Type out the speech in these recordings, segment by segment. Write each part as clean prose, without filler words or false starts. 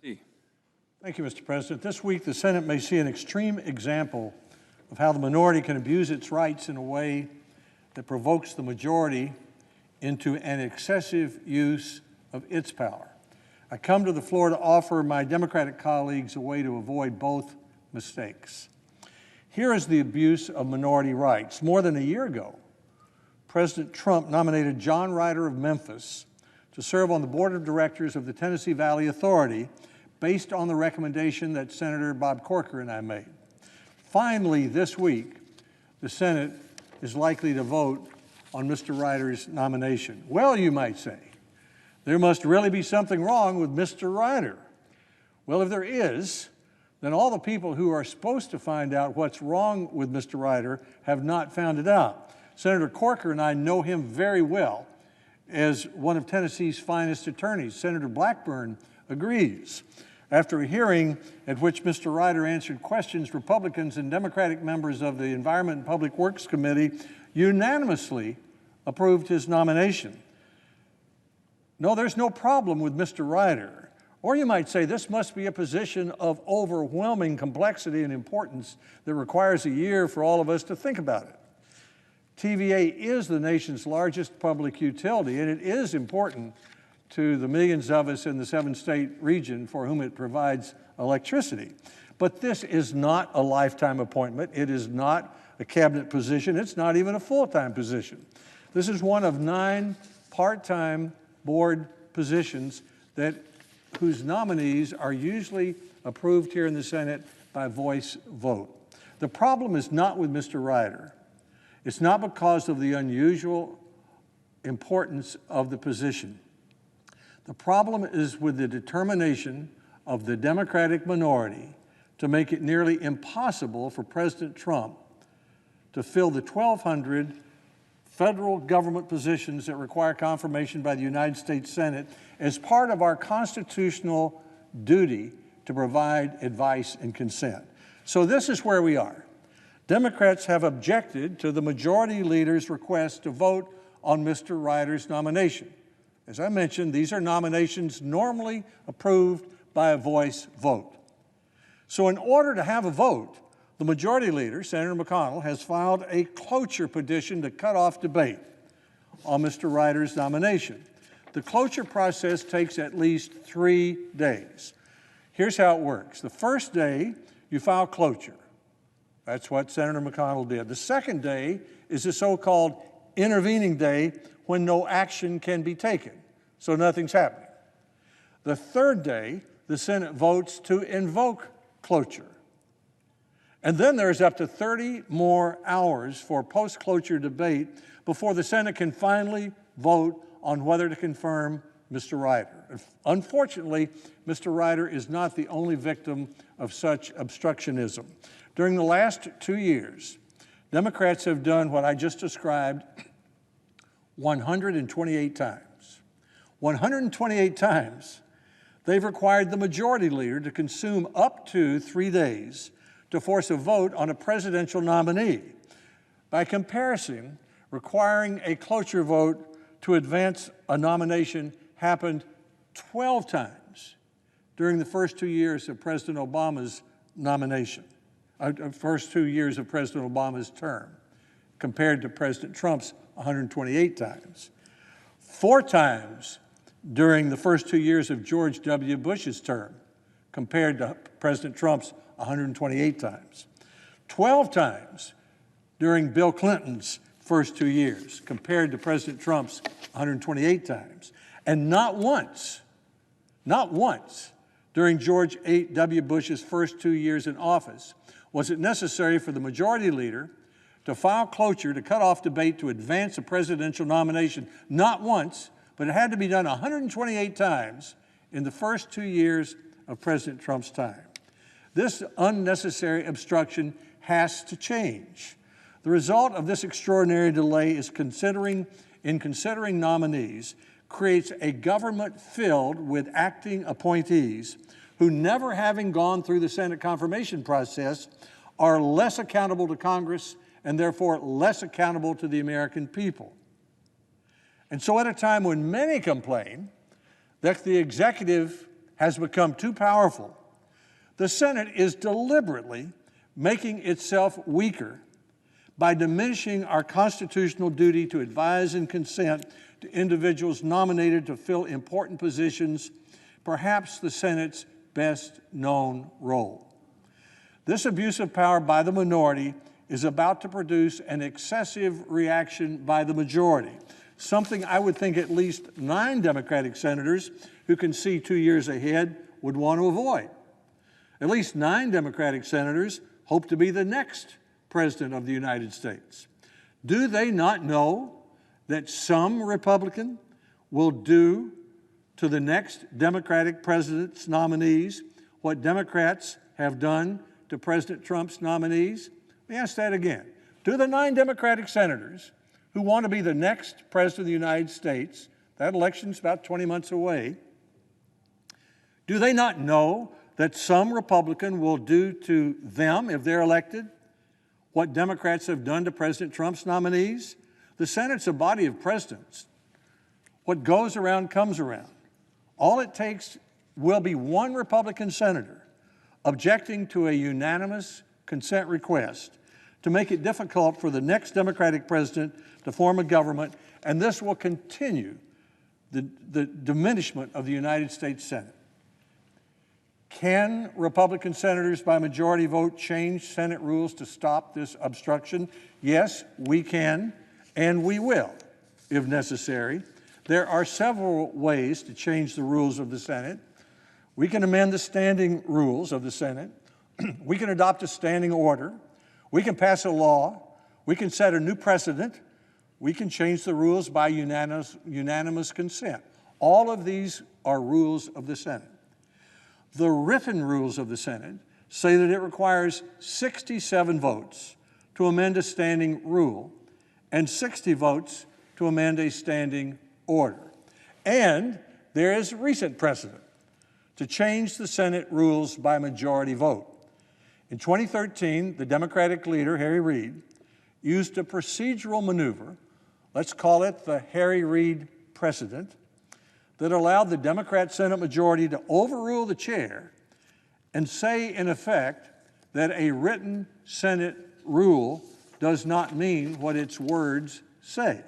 Thank you, Mr. President. This week, the Senate may see an extreme example of how the minority can abuse its rights in a way that provokes the majority into an excessive use of its power. I come to the floor to offer my Democratic colleagues a way to avoid both mistakes. Here is the abuse of minority rights. More than a year ago, President Trump nominated John Rider of Memphis to serve on the board of directors of the Tennessee Valley Authority based on the recommendation that Senator Bob Corker and I made. Finally, this week, the Senate is likely to vote on Mr. Rider's nomination. Well, you might say, there must really be something wrong with Mr. Rider. Well, if there is, then all the people who are supposed to find out what's wrong with Mr. Rider have not found it out. Senator Corker and I know him very well as one of Tennessee's finest attorneys. Senator Blackburn agrees. After a hearing at which Mr. Rider answered questions, Republicans and Democratic members of the Environment and Public Works Committee unanimously approved his nomination. No, there's no problem with Mr. Rider. Or you might say this must be a position of overwhelming complexity and importance that requires a year for all of us to think about it. TVA is the nation's largest public utility, and it is important to the millions of us in the 7-state region for whom it provides electricity. But this is not a lifetime appointment. It is not a cabinet position. It's not even a full-time position. This is one of 9 part-time board positions whose nominees are usually approved here in the Senate by voice vote. The problem is not with Mr. Rider. It's not because of the unusual importance of the position. The problem is with the determination of the Democratic minority to make it nearly impossible for President Trump to fill the 1,200 federal government positions that require confirmation by the United States Senate as part of our constitutional duty to provide advice and consent. So this is where we are. Democrats have objected to the majority leader's request to vote on Mr. Rider's nomination. As I mentioned, these are nominations normally approved by a voice vote. So in order to have a vote, the majority leader, Senator McConnell, has filed a cloture petition to cut off debate on Mr. Rider's nomination. The cloture process takes at least 3 days. Here's how it works. The first day, you file cloture. That's what Senator McConnell did. The second day is the so-called intervening day when no action can be taken, so nothing's happening. The third day, the Senate votes to invoke cloture. And then there's up to 30 more hours for post-cloture debate before the Senate can finally vote on whether to confirm Mr. Rider. Unfortunately, Mr. Rider is not the only victim of such obstructionism. During the last 2 years, Democrats have done what I just described 128 times. 128 times, they've required the majority leader to consume up to 3 days to force a vote on a presidential nominee. By comparison, requiring a cloture vote to advance a nomination happened 12 times during the first 2 years of President Obama's nomination, first 2 years of President Obama's term, compared to President Trump's 128 times. 4 times during the first 2 years of George W. Bush's term, compared to President Trump's 128 times. 12 times during Bill Clinton's first 2 years, compared to President Trump's 128 times. And not once during George W. Bush's first 2 years in office was it necessary for the majority leader to file cloture to cut off debate to advance a presidential nomination. Not once, but it had to be done 128 times in the first 2 years of President Trump's time. This unnecessary obstruction has to change. The result of this extraordinary delay is considering nominees creates a government filled with acting appointees who, never having gone through the Senate confirmation process, are less accountable to Congress and therefore less accountable to the American people. And so at a time when many complain that the executive has become too powerful, the Senate is deliberately making itself weaker by diminishing our constitutional duty to advise and consent to individuals nominated to fill important positions, perhaps the Senate's best known role. This abuse of power by the minority is about to produce an excessive reaction by the majority, something I would think at least 9 Democratic senators who can see 2 years ahead would want to avoid. At least 9 Democratic senators hope to be the next President of the United States. Do they not know that some Republican will do to the next Democratic president's nominees what Democrats have done to President Trump's nominees? Let me ask that again. Do the 9 Democratic senators who want to be the next President of the United States, that election's about 20 months away, do they not know that some Republican will do to them, if they're elected, what Democrats have done to President Trump's nominees? The Senate's a body of presidents. What goes around comes around. All it takes will be one Republican senator objecting to a unanimous consent request to make it difficult for the next Democratic president to form a government, and this will continue the diminishment of the United States Senate. Can Republican senators by majority vote change Senate rules to stop this obstruction? Yes, we can, and we will, if necessary. There are several ways to change the rules of the Senate. We can amend the standing rules of the Senate. We can adopt a standing order. We can pass a law. We can set a new precedent. We can change the rules by unanimous consent. All of these are rules of the Senate. The written rules of the Senate say that it requires 67 votes to amend a standing rule and 60 votes to amend a standing order. And there is recent precedent to change the Senate rules by majority vote. In 2013, the Democratic leader, Harry Reid, used a procedural maneuver, let's call it the Harry Reid precedent, that allowed the Democrat Senate majority to overrule the chair and say, in effect, that a written Senate rule does not mean what its words say.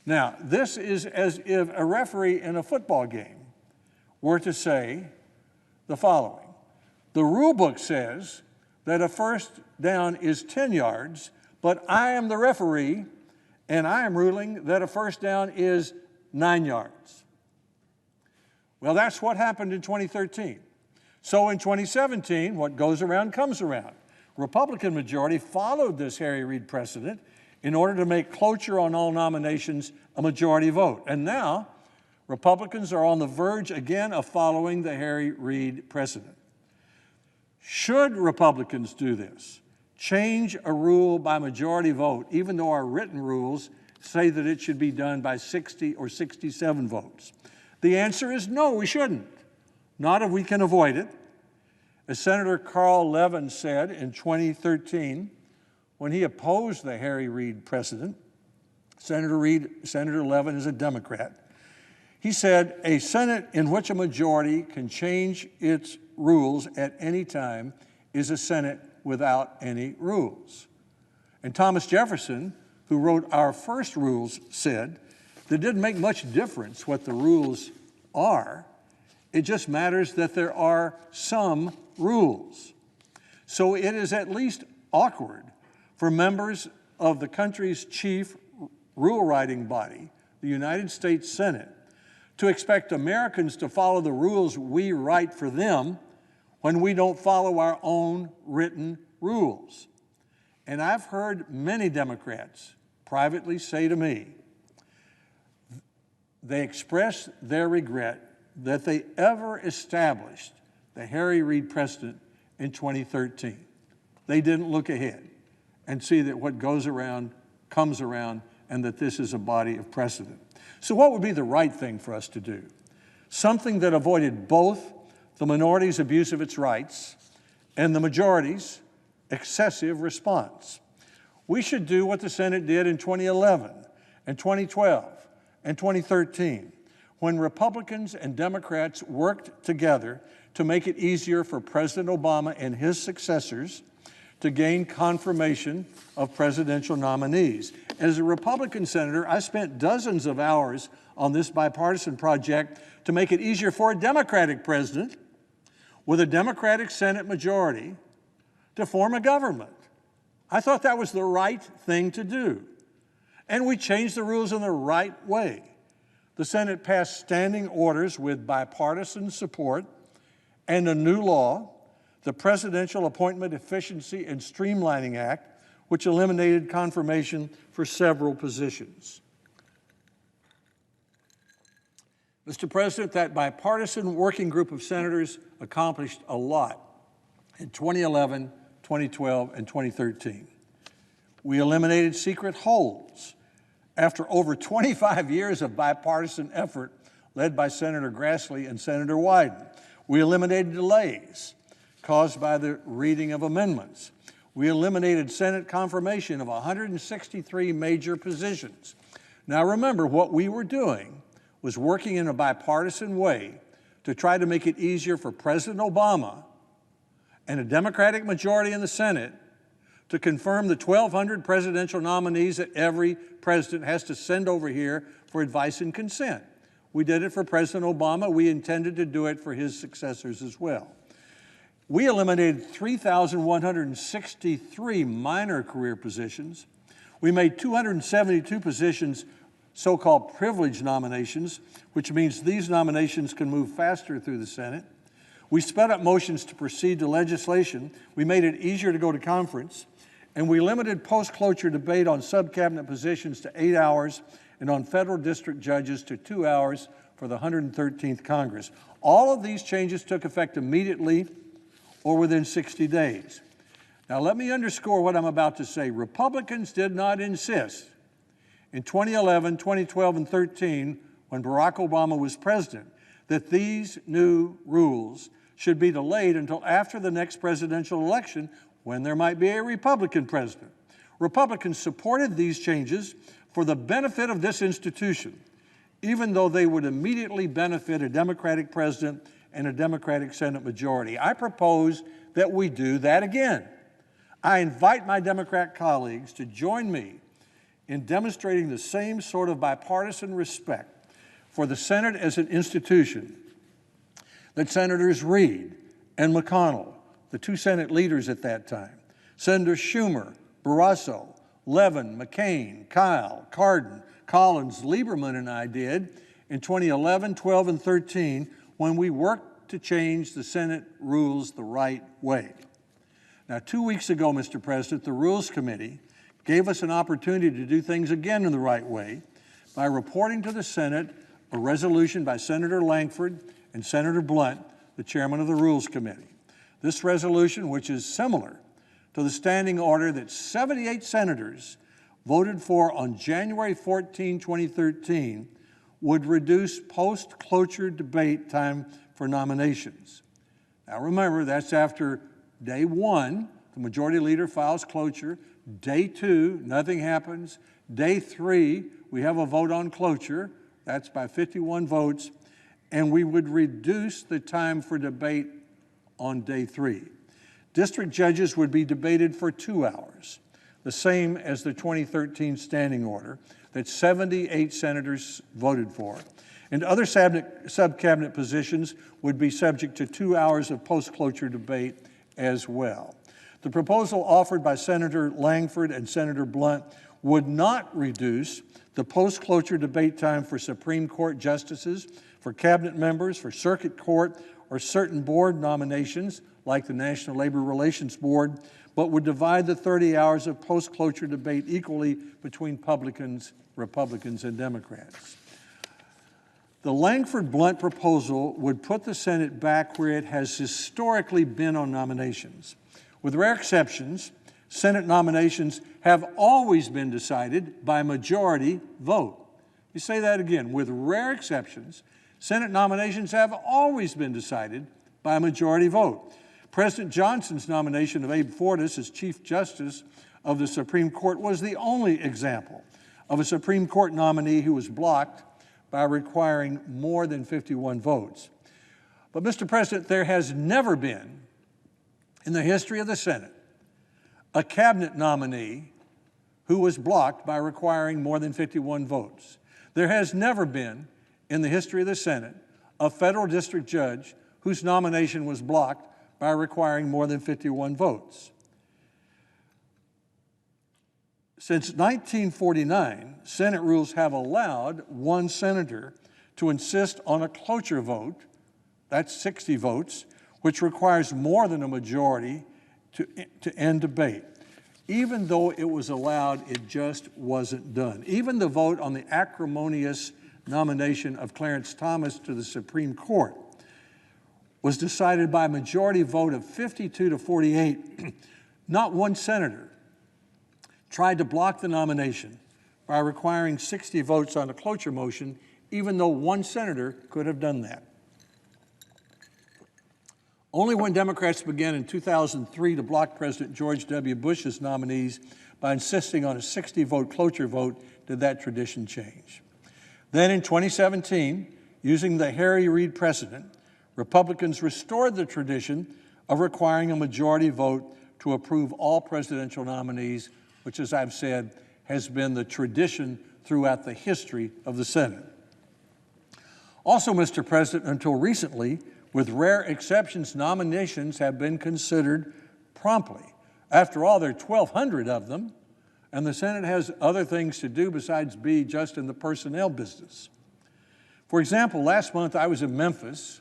Now, this is as if a referee in a football game were to say the following: the rule book says that a first down is 10 yards, but I am the referee, and I am ruling that a first down is 9 yards. Well, that's what happened in 2013. So in 2017, what goes around comes around. Republican majority followed this Harry Reid precedent in order to make cloture on all nominations a majority vote. And now, Republicans are on the verge again of following the Harry Reid precedent. Should Republicans do this, change a rule by majority vote, even though our written rules say that it should be done by 60 or 67 votes? The answer is no, we shouldn't. Not if we can avoid it. As Senator Carl Levin said in 2013, when he opposed the Harry Reid precedent, Senator Levin is a Democrat. He said, "A Senate in which a majority can change its rules at any time is a Senate without any rules." And Thomas Jefferson, who wrote our first rules, said, "It didn't make much difference what the rules are. It just matters that there are some rules." So it is at least awkward for members of the country's chief rule-writing body, the United States Senate, to expect Americans to follow the rules we write for them when we don't follow our own written rules. And I've heard many Democrats privately say to me, they express their regret that they ever established the Harry Reid precedent in 2013. They didn't look ahead and see that what goes around comes around, and that this is a body of precedent. So what would be the right thing for us to do? Something that avoided both the minority's abuse of its rights and the majority's excessive response. We should do what the Senate did in 2011 and 2012 and 2013, when Republicans and Democrats worked together to make it easier for President Obama and his successors to gain confirmation of presidential nominees. As a Republican senator, I spent dozens of hours on this bipartisan project to make it easier for a Democratic president with a Democratic Senate majority to form a government. I thought that was the right thing to do. And we changed the rules in the right way. The Senate passed standing orders with bipartisan support and a new law, the Presidential Appointment Efficiency and Streamlining Act, which eliminated confirmation for several positions. Mr. President, that bipartisan working group of senators accomplished a lot in 2011, 2012, and 2013. We eliminated secret holds after over 25 years of bipartisan effort led by Senator Grassley and Senator Wyden. We eliminated delays caused by the reading of amendments. We eliminated Senate confirmation of 163 major positions. Now remember, what we were doing was working in a bipartisan way to try to make it easier for President Obama and a Democratic majority in the Senate to confirm the 1,200 presidential nominees that every president has to send over here for advice and consent. We did it for President Obama. We intended to do it for his successors as well. We eliminated 3,163 minor career positions. We made 272 positions so-called privileged nominations, which means these nominations can move faster through the Senate. We sped up motions to proceed to legislation. We made it easier to go to conference. And we limited post-cloture debate on sub-cabinet positions to 8 hours and on federal district judges to 2 hours for the 113th Congress. All of these changes took effect immediately or within 60 days. Now let me underscore what I'm about to say. Republicans did not insist in 2011, 2012, and 2013, when Barack Obama was president, that these new rules should be delayed until after the next presidential election, when there might be a Republican president. Republicans supported these changes for the benefit of this institution, even though they would immediately benefit a Democratic president and a Democratic Senate majority. I propose that we do that again. I invite my Democrat colleagues to join me in demonstrating the same sort of bipartisan respect for the Senate as an institution that Senators Reid and McConnell, the two Senate leaders at that time, Senator Schumer, Barrasso, Levin, McCain, Kyle, Cardin, Collins, Lieberman, and I did in 2011, 12, and 13 when we worked to change the Senate rules the right way. Now, 2 weeks ago, Mr. President, the Rules Committee gave us an opportunity to do things again in the right way by reporting to the Senate a resolution by Senator Lankford and Senator Blunt, the chairman of the Rules Committee. This resolution, which is similar to the standing order that 78 senators voted for on January 14, 2013, would reduce post-cloture debate time for nominations. Now remember, that's after day one, the majority leader files cloture. Day two, nothing happens. Day three, we have a vote on cloture. That's by 51 votes. And we would reduce the time for debate on day three. District judges would be debated for 2 hours, the same as the 2013 standing order that 78 senators voted for. And other sub-cabinet positions would be subject to 2 hours of post-cloture debate as well. The proposal offered by Senator Lankford and Senator Blunt would not reduce the post-cloture debate time for Supreme Court justices, for cabinet members, for circuit court, or certain board nominations, like the National Labor Relations Board, but would divide the 30 hours of post-cloture debate equally between Republicans, and Democrats. The Lankford-Blunt proposal would put the Senate back where it has historically been on nominations. With rare exceptions, Senate nominations have always been decided by majority vote. You say that again. With rare exceptions, Senate nominations have always been decided by a majority vote. President Johnson's nomination of Abe Fortas as Chief Justice of the Supreme Court was the only example of a Supreme Court nominee who was blocked by requiring more than 51 votes. But, Mr. President, there has never been, in the history of the Senate, a cabinet nominee who was blocked by requiring more than 51 votes. There has never been, in the history of the Senate, a federal district judge whose nomination was blocked by requiring more than 51 votes. Since 1949, Senate rules have allowed one senator to insist on a cloture vote, that's 60 votes, which requires more than a majority to end debate. Even though it was allowed, it just wasn't done. Even the vote on the acrimonious nomination of Clarence Thomas to the Supreme Court was decided by a majority vote of 52 to 48. Not one senator tried to block the nomination by requiring 60 votes on a cloture motion, even though one senator could have done that. Only when Democrats began in 2003 to block President George W. Bush's nominees by insisting on a 60-vote cloture vote did that tradition change. Then in 2017, using the Harry Reid precedent, Republicans restored the tradition of requiring a majority vote to approve all presidential nominees, which, as I've said, has been the tradition throughout the history of the Senate. Also, Mr. President, until recently, with rare exceptions, nominations have been considered promptly. After all, there are 1,200 of them, and the Senate has other things to do besides be just in the personnel business. For example, last month I was in Memphis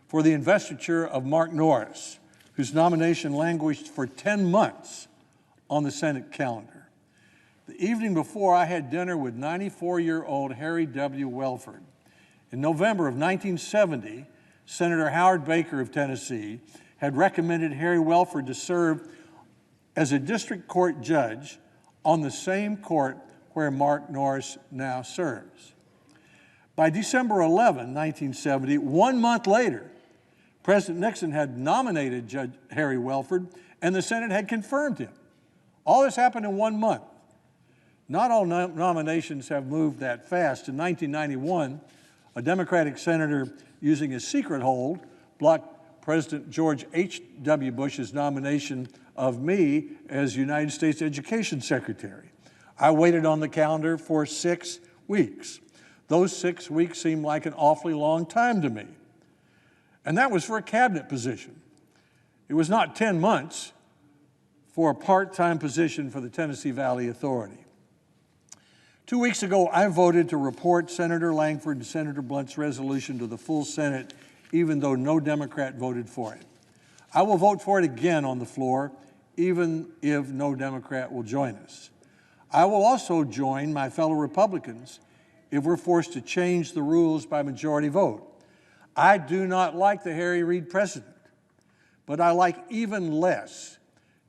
for the investiture of Mark Norris, whose nomination languished for 10 months on the Senate calendar. The evening before, I had dinner with 94-year-old Harry W. Welford. In November of 1970, Senator Howard Baker of Tennessee had recommended Harry Welford to serve as a district court judge on the same court where Mark Norris now serves. By December 11, 1970, 1 month later, President Nixon had nominated Judge Harry Welford, and the Senate had confirmed him. All this happened in 1 month. Not all nominations have moved that fast. In 1991, a Democratic senator, using a secret hold, blocked President George H.W. Bush's nomination of me as United States Education Secretary. I waited on the calendar for 6 weeks. Those 6 weeks seemed like an awfully long time to me. And that was for a cabinet position. It was not 10 months for a part-time position for the Tennessee Valley Authority. 2 weeks ago, I voted to report Senator Lankford and Senator Blunt's resolution to the full Senate, even though no Democrat voted for it. I will vote for it again on the floor, even if no Democrat will join us. I will also join my fellow Republicans if we're forced to change the rules by majority vote. I do not like the Harry Reid precedent, but I like even less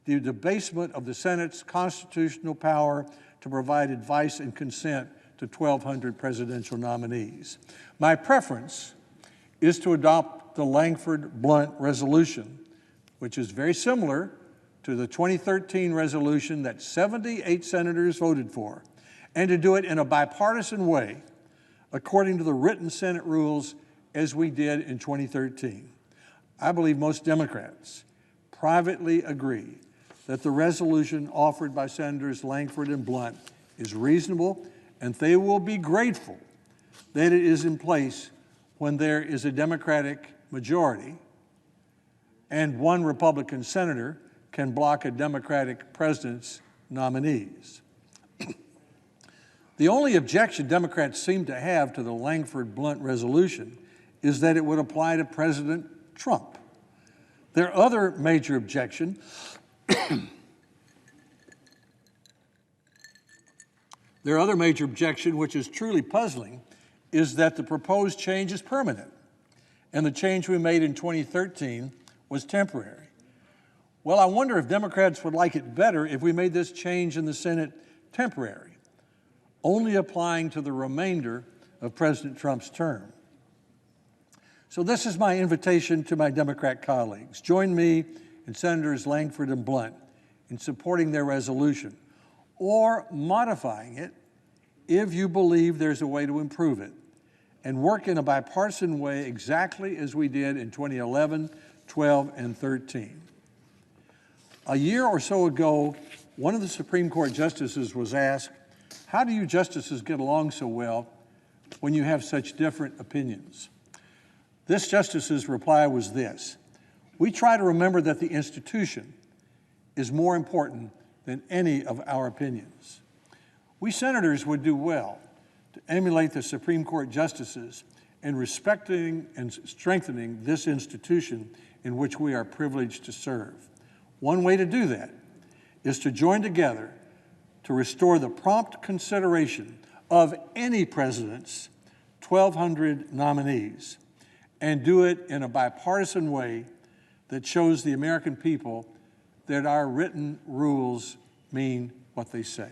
the debasement of the Senate's constitutional power to provide advice and consent to 1,200 presidential nominees. My preference is to adopt the Lankford-Blunt resolution, which is very similar to the 2013 resolution that 78 senators voted for, and to do it in a bipartisan way, according to the written Senate rules, as we did in 2013. I believe most Democrats privately agree that the resolution offered by Senators Lankford and Blunt is reasonable, and they will be grateful that it is in place when there is a Democratic majority and one Republican senator can block a Democratic president's nominees. The only objection Democrats seem to have to the Lankford-Blunt resolution is that it would apply to President Trump. Their other major objection which is truly puzzling, is that the proposed change is permanent, and the change we made in 2013 was temporary. Well, I wonder if Democrats would like it better if we made this change in the Senate temporary, only applying to the remainder of President Trump's term. So this is my invitation to my Democrat colleagues. Join me and Senators Lankford and Blunt in supporting their resolution, or modifying it if you believe there's a way to improve it. and work in a bipartisan way exactly as we did in 2011, 12, and 13. A year or so ago, one of the Supreme Court justices was asked, "How do you justices get along so well when you have such different opinions?" This justice's reply was this: "We try to remember that the institution is more important than any of our opinions." We senators would do well to emulate the Supreme Court justices in respecting and strengthening this institution in which we are privileged to serve. One way to do that is to join together to restore the prompt consideration of any president's 1,200 nominees, and do it in a bipartisan way that shows the American people that our written rules mean what they say.